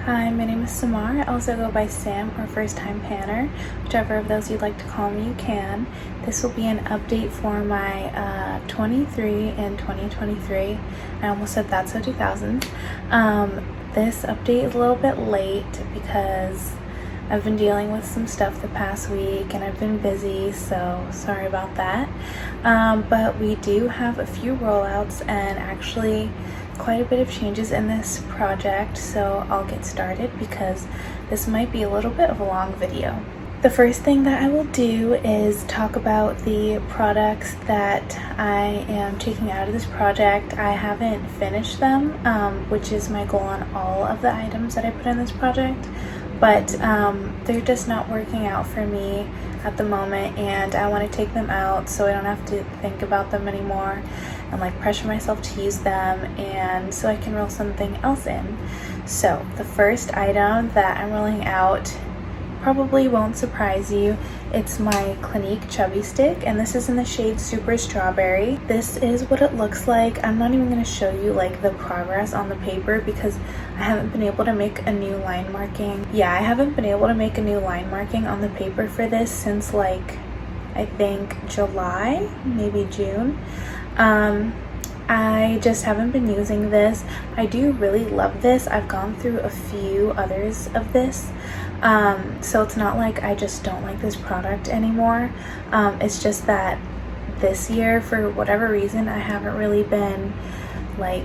Hi, my name is Samar. I also go by Sam or First Time Panner. Whichever of those you'd like to call me, you can. This will be an update for my 23 and 2023. I almost said that's so 2000s. This update is a little bit late because I've been dealing with some stuff the past week and I've been busy, so sorry about that. But we do have a few rollouts and actually quite a bit of changes in this project, so I'll get started because this might be a little bit of a long video. The first thing that I will do is talk about the products that I am taking out of this project. I haven't finished them, which is my goal on all of the items that I put in this project, but they're just not working out for me at the moment, and I want to take them out so I don't have to think about them anymore and like pressure myself to use them, and so I can roll something else in. So the first item that I'm rolling out probably won't surprise you. It's my Clinique Chubby Stick, and this is in the shade Super Strawberry. This is what it looks like. I'm not even going to show you like the progress on the paper because I haven't been able to make a new line marking. Yeah, I haven't been able to make a new line marking on the paper for this since like I think July, maybe June. I just haven't been using this. I do really love this. I've gone through a few others of this. So it's not like I just don't like this product anymore. It's just that this year, for whatever reason, I haven't really been like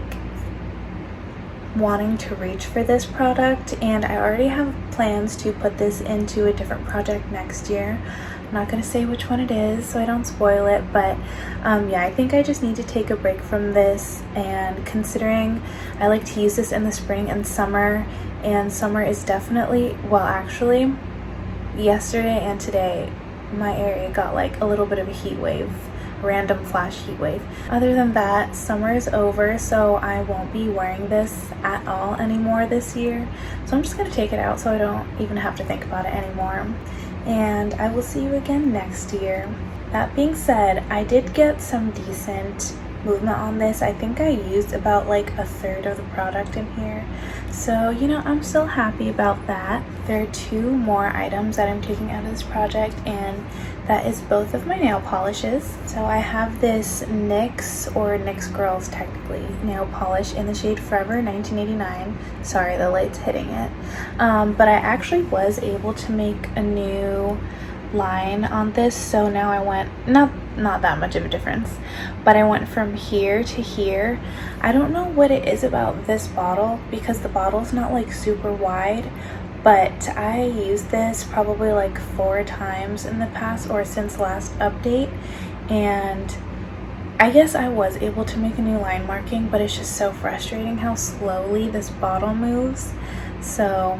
wanting to reach for this product, and I already have plans to put this into a different project next year. I'm not going to say which one it is so I don't spoil it, but yeah, I think I just need to take a break from this, and considering I like to use this in the spring and summer is definitely, well, actually yesterday and today my area got like a little bit of a heat wave, random flash heat wave. Other than that, summer is over, so I won't be wearing this at all anymore this year, so I'm just going to take it out so I don't even have to think about it anymore, and I will see you again next year. That being said, I did get some decent movement on this. I think I used about like a third of the product in here, so you know, I'm still happy about that. There are two more items that I'm taking out of this project, and that is both of my nail polishes. So I have this NYX, or NYX Girls technically, nail polish in the shade Forever 1989. Sorry, the light's hitting it. But I actually was able to make a new line on this, so now I went, not that much of a difference, but I went from here to here. I don't know what it is about this bottle because the bottle's not like super wide, but I used this probably like 4 times in the past or since last update, and I guess I was able to make a new line marking, but it's just so frustrating how slowly this bottle moves. So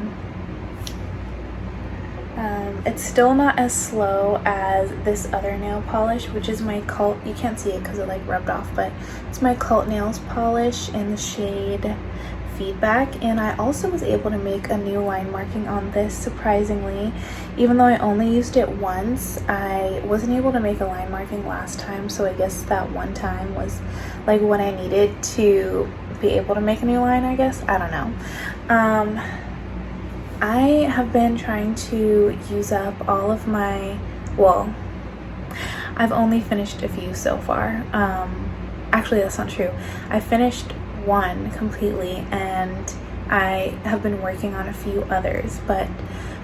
it's still not as slow as this other nail polish, which is my Cult. You can't see it because it like rubbed off, but it's my Cult Nails polish in the shade Feedback, and I also was able to make a new line marking on this, surprisingly. Even though I only used it once, I wasn't able to make a line marking last time, so I guess that one time was like when I needed to be able to make a new line, I guess. I don't know. I have been trying to use up all of my, well, I've only finished a few so far. Actually, that's not true. I finished one completely, and I have been working on a few others, but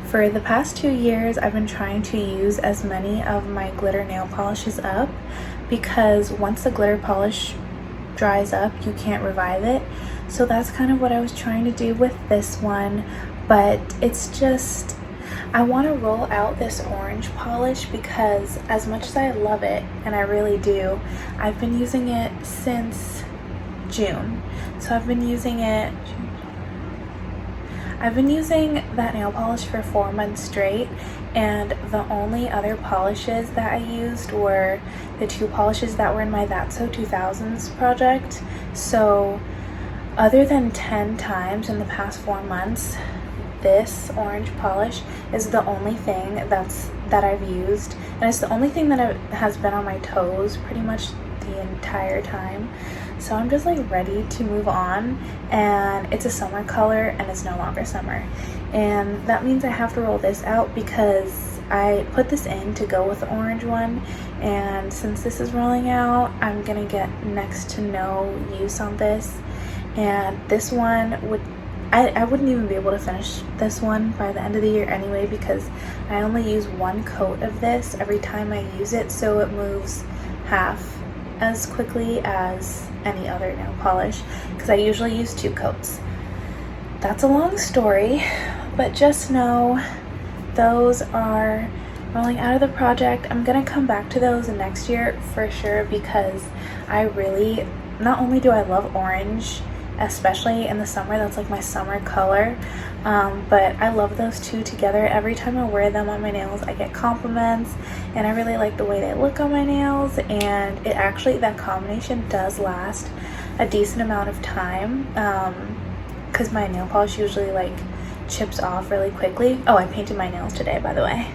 for the past 2 years I've been trying to use as many of my glitter nail polishes up, because once the glitter polish dries up you can't revive it. So that's kind of what I was trying to do with this one, but it's just, I want to roll out this orange polish because as much as I love it, and I really do, I've been using it since June. So I've been using that nail polish for 4 months straight, and the only other polishes that I used were the 2 polishes that were in my That's So 2000s project. So other than 10 times in the past 4 months, this orange polish is the only thing that I've used, and it's the only thing that has been on my toes pretty much the entire time. So I'm just like ready to move on, and it's a summer color and it's no longer summer. And that means I have to roll this out because I put this in to go with the orange one, and since this is rolling out, I'm gonna get next to no use on this. And this one would, I wouldn't even be able to finish this one by the end of the year anyway, because I only use one coat of this every time I use it, so it moves half as quickly as any other nail polish, because I usually use 2 coats. That's a long story, but just know those are rolling out of the project. I'm gonna come back to those next year for sure, because I really, not only do I love orange, especially in the summer, that's like my summer color, but I love those two together. Every time I wear them on my nails, I get compliments, and I really like the way they look on my nails, and it actually, that combination does last a decent amount of time, because my nail polish usually like chips off really quickly. Oh, I painted my nails today, by the way.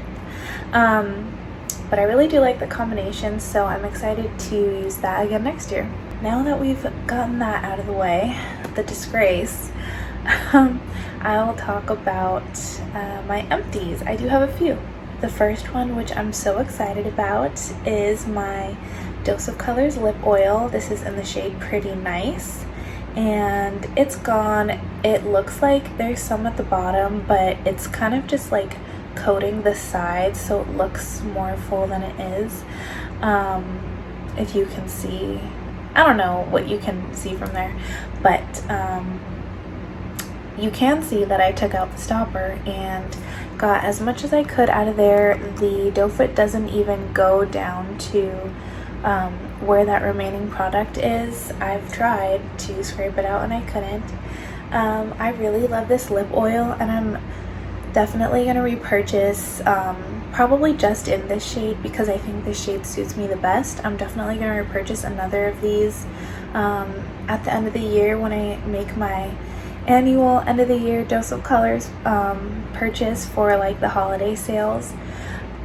But I really do like the combination, so I'm excited to use that again next year. Now that we've gotten that out of the way, the disgrace, I'll talk about my empties. I do have a few. The first one, which I'm so excited about, is my Dose of Colors lip oil. This is in the shade Pretty Nice, and it's gone. It looks like there's some at the bottom, but it's kind of just like coating the sides, so it looks more full than it is. If you can see, I don't know what you can see from there, but you can see that I took out the stopper and got as much as I could out of there. The doe foot doesn't even go down to where that remaining product is. I've tried to scrape it out and I couldn't. I really love this lip oil, and I'm definitely gonna repurchase, probably just in this shade because I think this shade suits me the best. I'm definitely gonna repurchase another of these at the end of the year when I make my annual end of the year Dose of Colors purchase for like the holiday sales.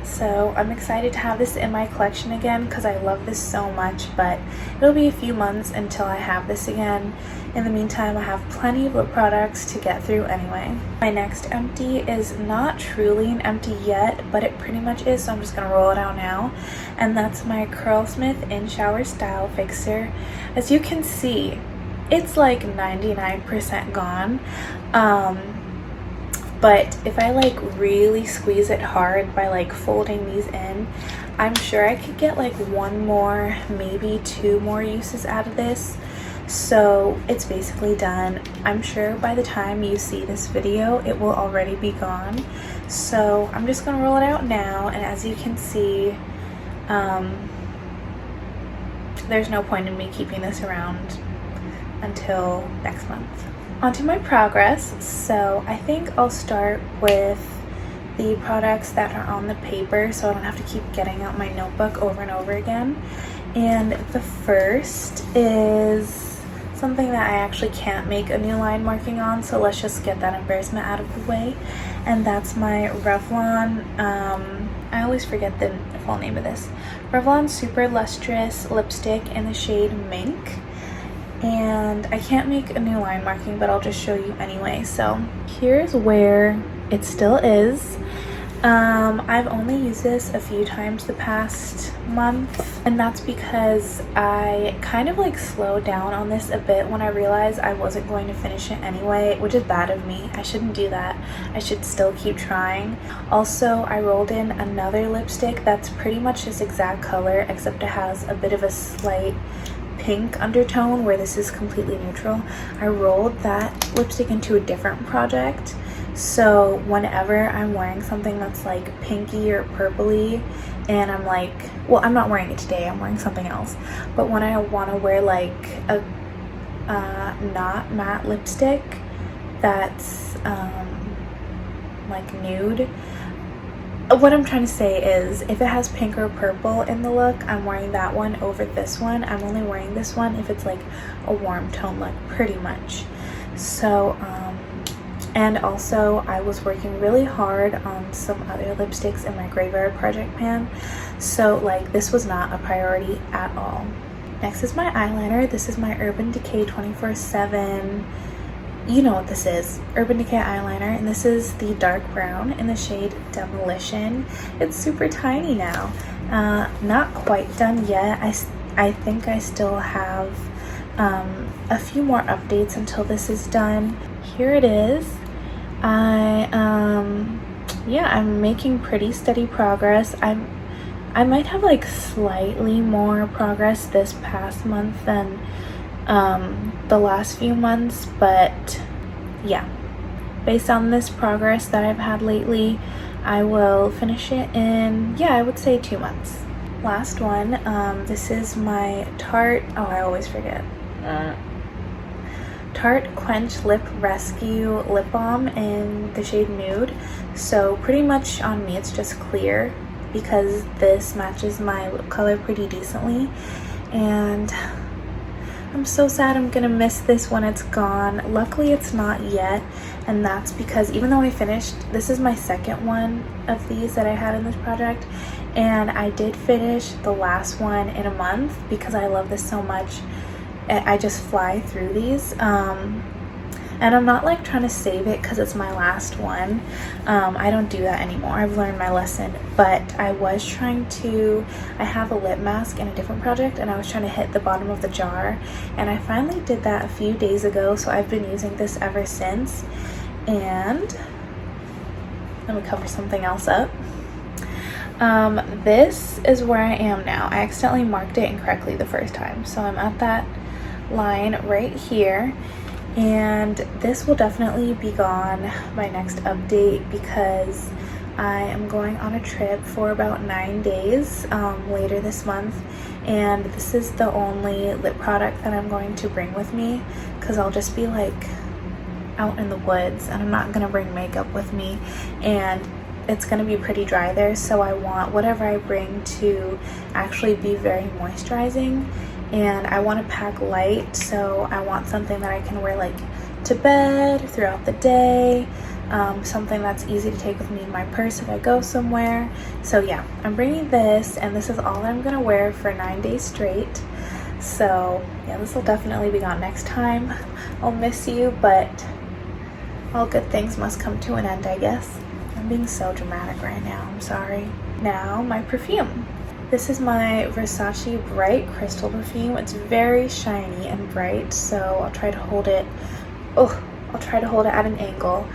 So I'm excited to have this in my collection again because I love this so much, but it'll be a few months until I have this again. In the meantime, I have plenty of lip products to get through anyway. My next empty is not truly an empty yet, but it pretty much is, so I'm just gonna roll it out now. And that's my Curlsmith In Shower Style Fixer. As you can see, it's like 99% gone. But if I like really squeeze it hard by like folding these in, I'm sure I could get like 1 more, maybe 2 more uses out of this. So it's basically done. I'm sure by the time you see this video, it will already be gone. So I'm just gonna roll it out now, and as you can see, there's no point in me keeping this around until next month. Onto my progress. So I think I'll start with the products that are on the paper so I don't have to keep getting out my notebook over and over again. And the first is something that I actually can't make a new line marking on, so let's just get that embarrassment out of the way. And that's my Revlon, I always forget the full name of this, Revlon Super Lustrous Lipstick in the shade Mink. And I can't make a new line marking, but I'll just show you anyway. So here's where it still is. I've only used this a few times the past month, and that's because I kind of like slowed down on this a bit when I realized I wasn't going to finish it anyway, which is bad of me. I shouldn't do that. I should still keep trying. Also, I rolled in another lipstick that's pretty much this exact color, except it has a bit of a slight pink undertone where this is completely neutral. I rolled that lipstick into a different project, so whenever I'm wearing something that's like pinky or purpley and I'm like, well, I'm not wearing it today, I'm wearing something else, but when I want to wear like a not matte lipstick that's like nude, what I'm trying to say is if it has pink or purple in the look, I'm wearing that one over this one. I'm only wearing this one if it's like a warm tone look, pretty much. So and also I was working really hard on some other lipsticks in my Graveyard project pan, so like this was not a priority at all. Next is my eyeliner. This is my Urban Decay 24/7. You know what this is, Urban Decay eyeliner, and this is the dark brown in the shade Demolition. It's super tiny now. Not quite done yet. I think I still have a few more updates until this is done. Here it is. Yeah, I'm making pretty steady progress. I might have like slightly more progress this past month than the last few months, but yeah, based on this progress that I've had lately, I will finish it in, yeah, I would say 2 months. Last one, this is my Tarte, oh, I always forget, Tarte Quench Lip Rescue Lip Balm in the shade Nude. So pretty much on me it's just clear because this matches my lip color pretty decently, and I'm so sad I'm gonna miss this when it's gone. Luckily it's not yet, and that's because even though I finished, this is my second one of these that I had in this project, and I did finish the last one in a month because I love this so much. I just fly through these, and I'm not like trying to save it because it's my last one. I don't do that anymore. I've learned my lesson, but I was trying to, I have a lip mask in a different project, and I was trying to hit the bottom of the jar, and I finally did that a few days ago, so I've been using this ever since. And let me cover something else up. This is where I am now. I accidentally marked it incorrectly the first time, so I'm at that line right here, and this will definitely be gone by next update because I am going on a trip for about 9 days later this month, and this is the only lip product that I'm going to bring with me because I'll just be like out in the woods and I'm not gonna bring makeup with me, and it's gonna be pretty dry there, so I want whatever I bring to actually be very moisturizing. And I want to pack light, so I want something that I can wear like to bed throughout the day, something that's easy to take with me in my purse if I go somewhere. So yeah, I'm bringing this, and this is all I'm gonna wear for 9 days straight. So yeah, this will definitely be gone next time. I'll miss you, but all good things must come to an end, I guess. I'm being so dramatic right now, I'm sorry. Now my perfume. This is my Versace Bright Crystal perfume. It's very shiny and bright, so I'll try to hold it, I'll try to hold it at an angle.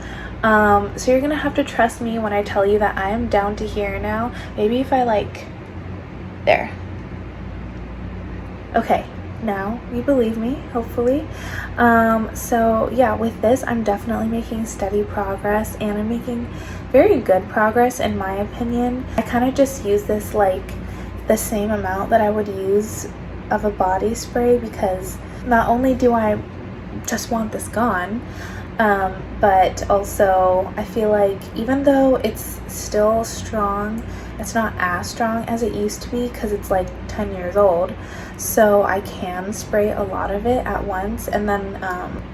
So you're gonna have to trust me when I tell you that I am down to here now. Maybe if I like, there. Okay, now you believe me, hopefully. So yeah, with this I'm definitely making steady progress, and I'm making very good progress in my opinion. I kind of just use this like the same amount that I would use of a body spray because not only do I just want this gone, but also I feel like even though it's still strong, it's not as strong as it used to be because it's like 10 years old, so I can spray a lot of it at once, and then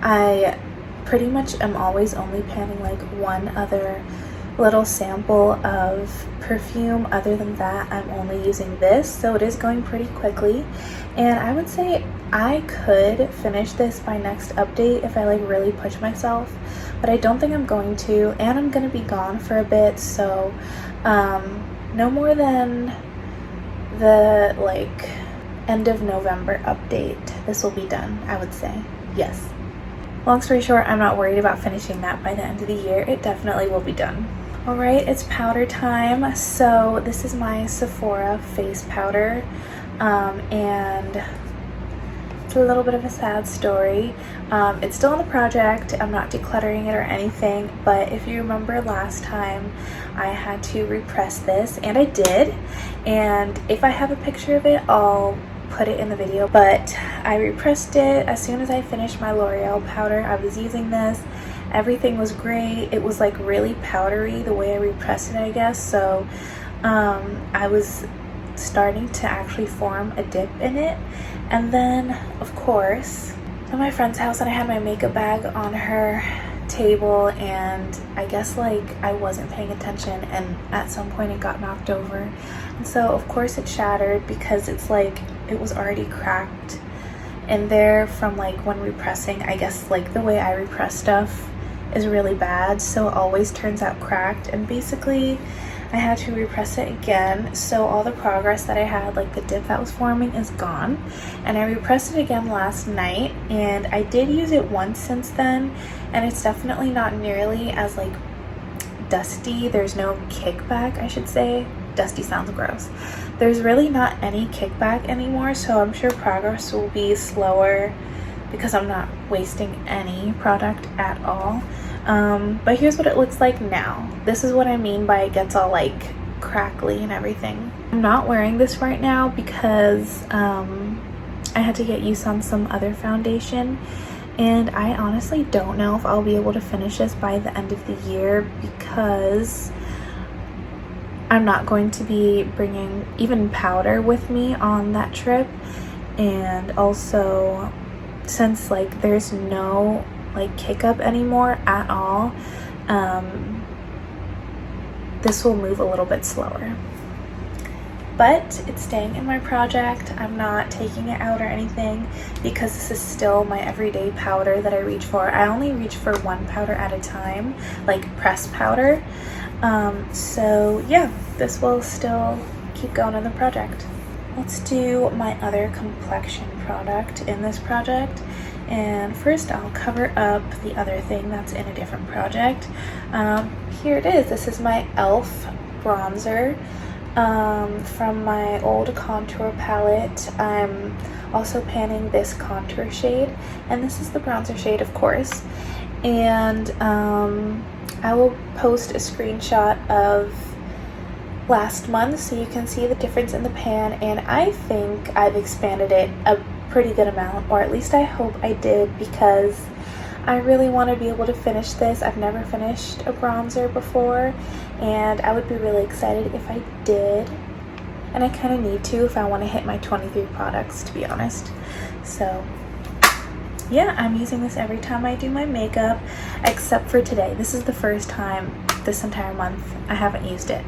I pretty much am always only panning like one other little sample of perfume. Other than that, I'm only using this, so it is going pretty quickly, and I would say I could finish this by next update if I like really push myself, but I don't think I'm going to, and I'm gonna be gone for a bit, so no more than the like end of November update this will be done, I would say. Yes, long story short, I'm not worried about finishing that by the end of the year. It definitely will be done. Alright, it's powder time. So this is my Sephora face powder, and it's a little bit of a sad story. It's still in the project. I'm not decluttering it or anything, but if you remember last time I had to repress this, and I did, and if I have a picture of it I'll put it in the video, but I repressed it as soon as I finished my L'Oreal powder. I was using this. Everything was great. It was like really powdery the way I repressed it, I guess. So I was starting to actually form a dip in it. And then, of course, at my friend's house, and I had my makeup bag on her table, and I guess like I wasn't paying attention, and at some point it got knocked over. And so of course it shattered because it's like it was already cracked in there from like when repressing. I guess like the way I repress stuff is really bad, so it always turns out cracked, and basically I had to repress it again. So all the progress that I had, like the dip that was forming, is gone. And I repressed it again last night, and I did use it once since then, and it's definitely not nearly as like dusty. There's no kickback, I should say. Dusty sounds gross. There's really not any kickback anymore, so I'm sure progress will be slower because I'm not wasting any product at all. But here's what it looks like now. This is what I mean by it gets all like crackly and everything. I'm not wearing this right now because I had to get use on some other foundation, and I honestly don't know if I'll be able to finish this by the end of the year because I'm not going to be bringing even powder with me on that trip. And also, since like there's no like kick up anymore at all, this will move a little bit slower. But it's staying in my project. I'm not taking it out or anything because this is still my everyday powder that I reach for. I only reach for one powder at a time, like pressed powder. So yeah, this will still keep going in the project. Let's do my other complexion product in this project. And first I'll cover up the other thing that's in a different project. Here it is. This is my e.l.f. bronzer from my old contour palette. I'm also panning this contour shade, and this is the bronzer shade, of course. And I will post a screenshot of last month so you can see the difference in the pan, and I think I've expanded it a pretty good amount, or at least I hope I did, because I really want to be able to finish this. I've never finished a bronzer before, and I would be really excited if I did, and I kind of need to if I want to hit my 23 products, to be honest. So yeah, I'm using this every time I do my makeup, except for today. This is the first time this entire month I haven't used it,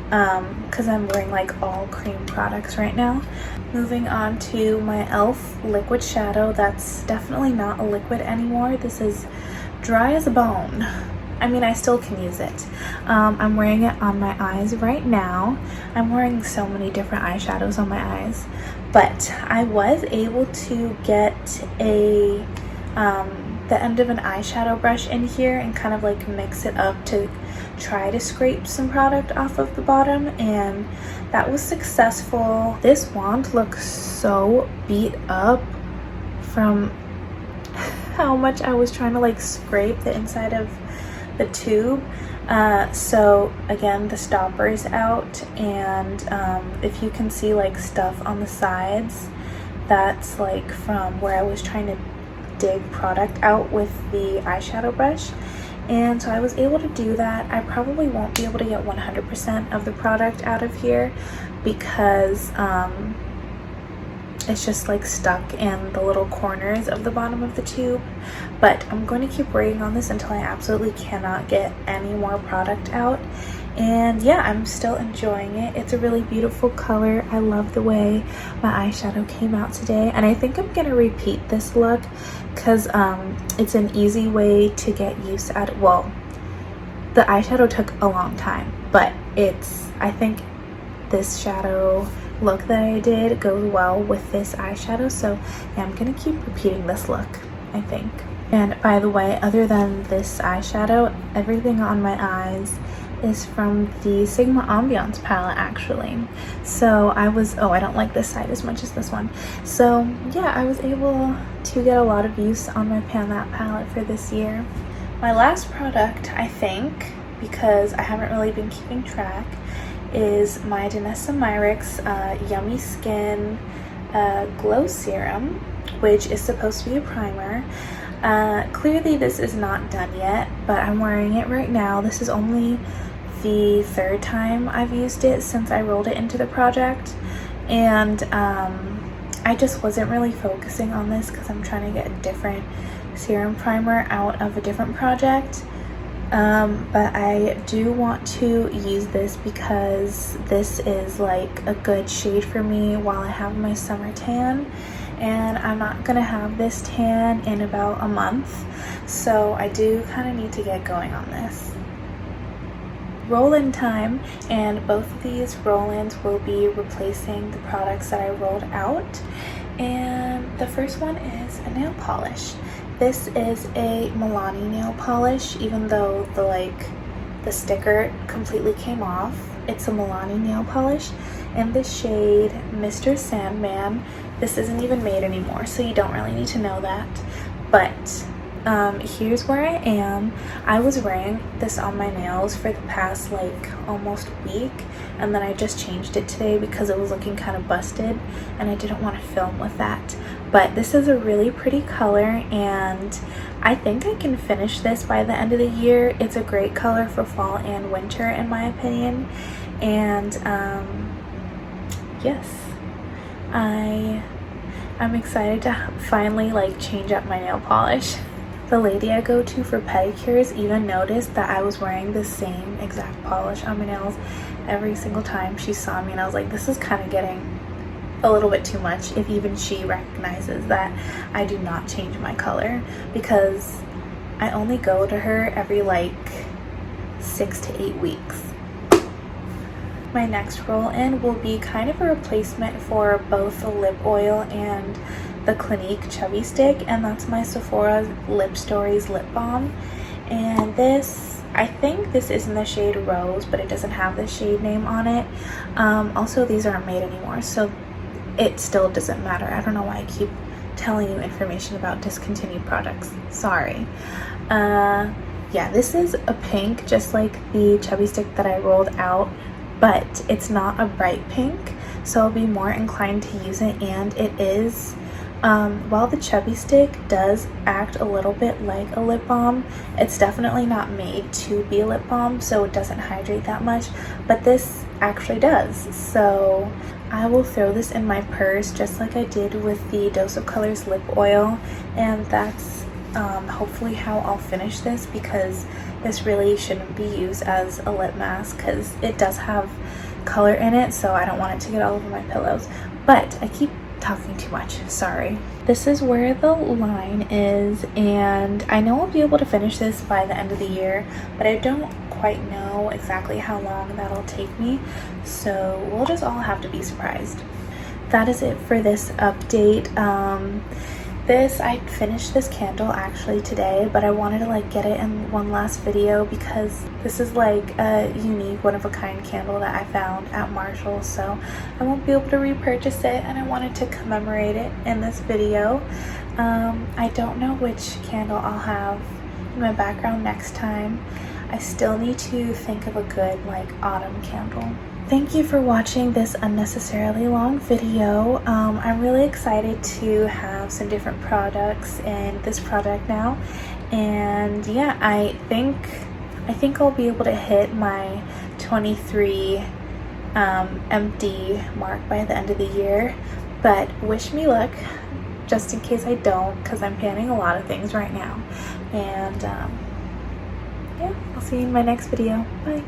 because I'm wearing like all cream products right now. Moving on to my e.l.f. liquid shadow. That's definitely not a liquid anymore. This is dry as a bone. I mean, I still can use it. I'm wearing it on my eyes right now. I'm wearing so many different eyeshadows on my eyes, but I was able to get a the end of an eyeshadow brush in here and kind of like mix it up to try to scrape some product off of the bottom, and that was successful. This wand looks so beat up from how much I was trying to like scrape the inside of the tube. So again, the stopper is out, and if you can see like stuff on the sides, that's like from where I was trying to dig product out with the eyeshadow brush. And so I was able to do that. I probably won't be able to get 100% of the product out of here because it's just like stuck in the little corners of the bottom of the tube. But I'm going to keep working on this until I absolutely cannot get any more product out. And yeah, I'm still enjoying it. It's a really beautiful color. I love the way my eyeshadow came out today, and I think I'm gonna repeat this look because it's an easy way to get used at it. Well, the eyeshadow took a long time, but I think this shadow look that I did goes well with this eyeshadow. So yeah, I'm gonna keep repeating this look, I think. And by the way, other than this eyeshadow, everything on my eyes is from the Sigma Ambiance palette, actually. So I don't like this side as much as this one. So yeah, I was able to get a lot of use on my Pan That palette for this year. My last product, I think, because I haven't really been keeping track, is my Danessa Myricks Yummy Skin Glow Serum, which is supposed to be a primer. Clearly this is not done yet, but I'm wearing it right now. This is only the third time I've used it since I rolled it into the project, and I just wasn't really focusing on this because I'm trying to get a different serum primer out of a different project. But I do want to use this because this is like a good shade for me while I have my summer tan, and I'm not gonna have this tan in about a month, so I do kind of need to get going on this. Roll-in time, and both of these roll-ins will be replacing the products that I rolled out. And the first one is a nail polish. This is a Milani nail polish, even though the sticker completely came off. It's a Milani nail polish in the shade Mr. Sandman. This isn't even made anymore, so you don't really need to know that. But here's where I am. I was wearing this on my nails for the past like almost week, and then I just changed it today because it was looking kind of busted and I didn't want to film with that. But this is a really pretty color, and I think I can finish this by the end of the year. It's a great color for fall and winter in my opinion. And yes, I'm excited to finally like change up my nail polish. The lady I go to for pedicures even noticed that I was wearing the same exact polish on my nails every single time she saw me, and I was like, this is kind of getting a little bit too much if even she recognizes that I do not change my color, because I only go to her every like 6 to 8 weeks. My next roll-in will be kind of a replacement for both the lip oil and the Clinique Chubby Stick, and that's my Sephora Lip Stories lip balm. And this, I think this is in the shade Rose, but it doesn't have the shade name on it. Also, these aren't made anymore, so it still doesn't matter. I don't know why I keep telling you information about discontinued products. Sorry. Yeah, this is a pink, just like the Chubby Stick that I rolled out, but it's not a bright pink, so I'll be more inclined to use it. And it is, while the Chubby Stick does act a little bit like a lip balm, it's definitely not made to be a lip balm, so it doesn't hydrate that much, but this actually does. So I will throw this in my purse just like I did with the Dose of Colors lip oil, and that's hopefully how I'll finish this, because this really shouldn't be used as a lip mask because it does have color in it, so I don't want it to get all over my pillows. But I keep talking too much, sorry. This is where the line is, and I know I'll be able to finish this by the end of the year, but I don't quite know exactly how long that'll take me, so we'll just all have to be surprised. That is it for this update. I finished this candle actually today, but I wanted to like get it in one last video because this is like a unique one-of-a-kind candle that I found at Marshall, so I won't be able to repurchase it, and I wanted to commemorate it in this video. I don't know which candle I'll have in my background next time. I still need to think of a good like autumn candle. Thank you for watching this unnecessarily long video. I'm really excited to have some different products in this product now, and yeah, I think I'll be able to hit my 23 empty mark by the end of the year, but wish me luck just in case I don't, because I'm planning a lot of things right now. And yeah, I'll see you in my next video. Bye.